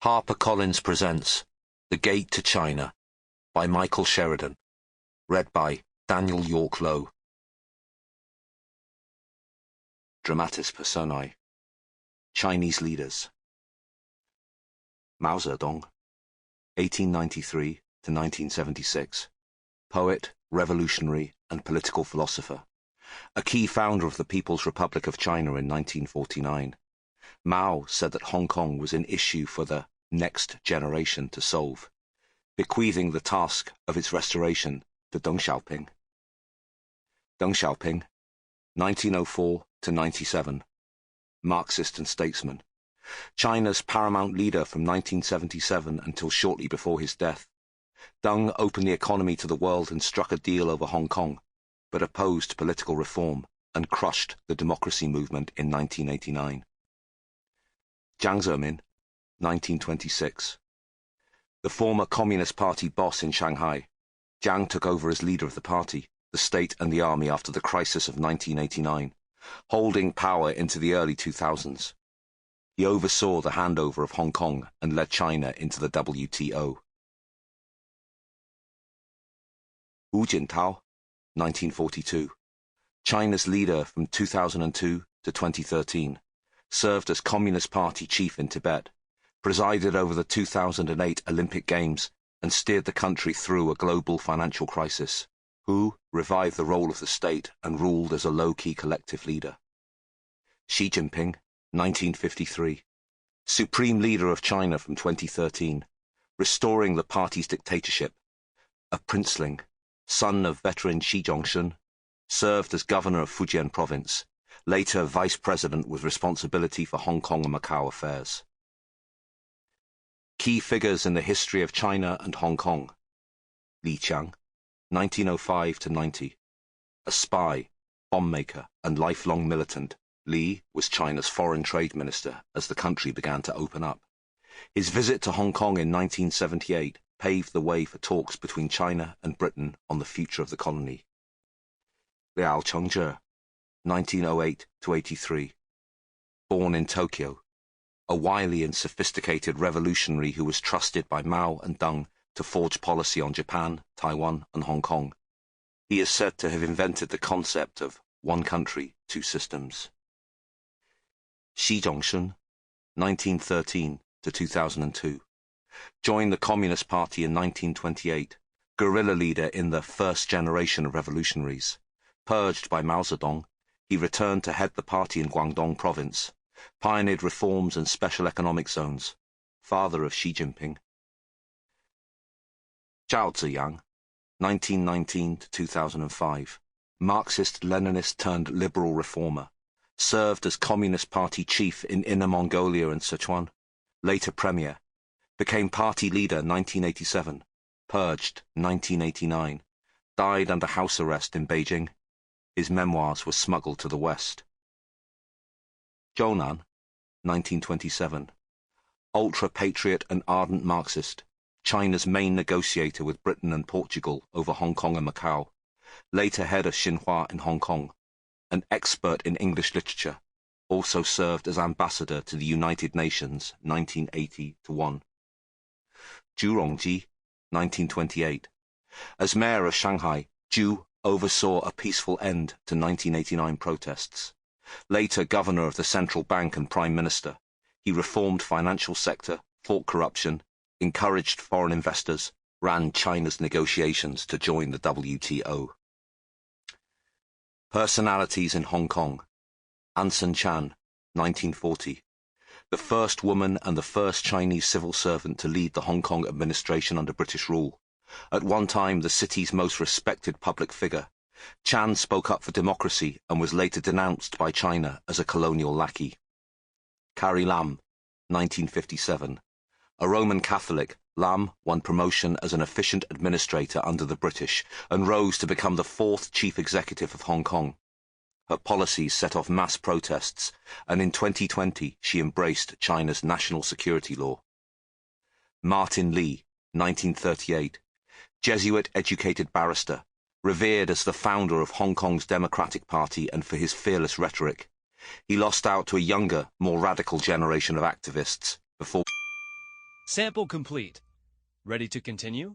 HarperCollins presents The Gate to China by Michael Sheridan. Read by Daniel York Lowe. Dramatis Personae. Chinese leaders. Mao Zedong, 1893 to 1976. Poet, revolutionary, and political philosopher. A key founder of the People's Republic of China in 1949. Mao said that Hong Kong was an issue for the next generation to solve, bequeathing the task of its restoration to Deng Xiaoping. Deng Xiaoping, 1904 to 97, Marxist and statesman, China's paramount leader from 1977 until shortly before his death. Deng opened the economy to the world and struck a deal over Hong Kong, but opposed political reform and crushed the democracy movement in 1989. Jiang Zemin, 1926. The former Communist Party boss in Shanghai, Jiang took over as leader of the party, the state and the army after the crisis of 1989, holding power into the early 2000s. He oversaw the handover of Hong Kong and led China into the WTO. Hu Jintao, 1942. China's leader from 2002 to 2013, served as Communist Party chief in Tibet, presided over the 2008 Olympic Games, and steered the country through a global financial crisis. Hu revived the role of the state and ruled as a low-key collective leader. Xi Jinping, 1953. Supreme leader of China from 2013, restoring the party's dictatorship. A princeling, son of veteran Xi Zhongxun, served as governor of Fujian province, later vice president with responsibility for Hong Kong and Macau affairs. Key figures in the history of China and Hong Kong. Li Qiang, 1905 to 90. A spy, bomb maker, and lifelong militant, Li was China's foreign trade minister as the country began to open up. His visit to Hong Kong in 1978 paved the way for talks between China and Britain on the future of the colony. Liao Chengzhe, 1908 to 83. Born in Tokyo, a wily and sophisticated revolutionary who was trusted by Mao and Deng to forge policy on Japan, Taiwan, and Hong Kong. He is said to have invented the concept of one country, two systems. Xi Zhongxun, 1913 to 2002. Joined the Communist Party in 1928, guerrilla leader in the first generation of revolutionaries. Purged by Mao Zedong, he returned to head the party in Guangdong province, pioneered reforms and special economic zones, father of Xi Jinping. Zhao Ziyang, 1919 to 2005, Marxist-Leninist turned liberal reformer, served as Communist Party chief in Inner Mongolia and Sichuan, later premier, became party leader 1987, purged 1989, died under house arrest in Beijing. His memoirs were smuggled to the West. Zhou Nan, 1927. Ultra-patriot and ardent Marxist, China's main negotiator with Britain and Portugal over Hong Kong and Macau, later head of Xinhua in Hong Kong, an expert in English literature, also served as ambassador to the United Nations 1980-1. Zhu Rongji, 1928. As mayor of Shanghai, Zhu oversaw a peaceful end to 1989 protests. Later governor of the central bank and prime minister, he reformed financial sector, fought corruption, encouraged foreign investors, ran China's negotiations to join the WTO. Personalities in Hong Kong. Anson Chan, 1940. The first woman and the first Chinese civil servant to lead the Hong Kong administration under British rule. At one time the city's most respected public figure, Chan spoke up for democracy and was later denounced by China as a colonial lackey. Carrie Lam, 1957. A Roman Catholic, Lam won promotion as an efficient administrator under the British and rose to become the fourth chief executive of Hong Kong. Her policies set off mass protests, and in 2020 she embraced China's national security law. Martin Lee, 1938. Jesuit-educated barrister, revered as the founder of Hong Kong's Democratic Party and for his fearless rhetoric. He lost out to a younger, more radical generation of activists before Sample complete. Ready to continue?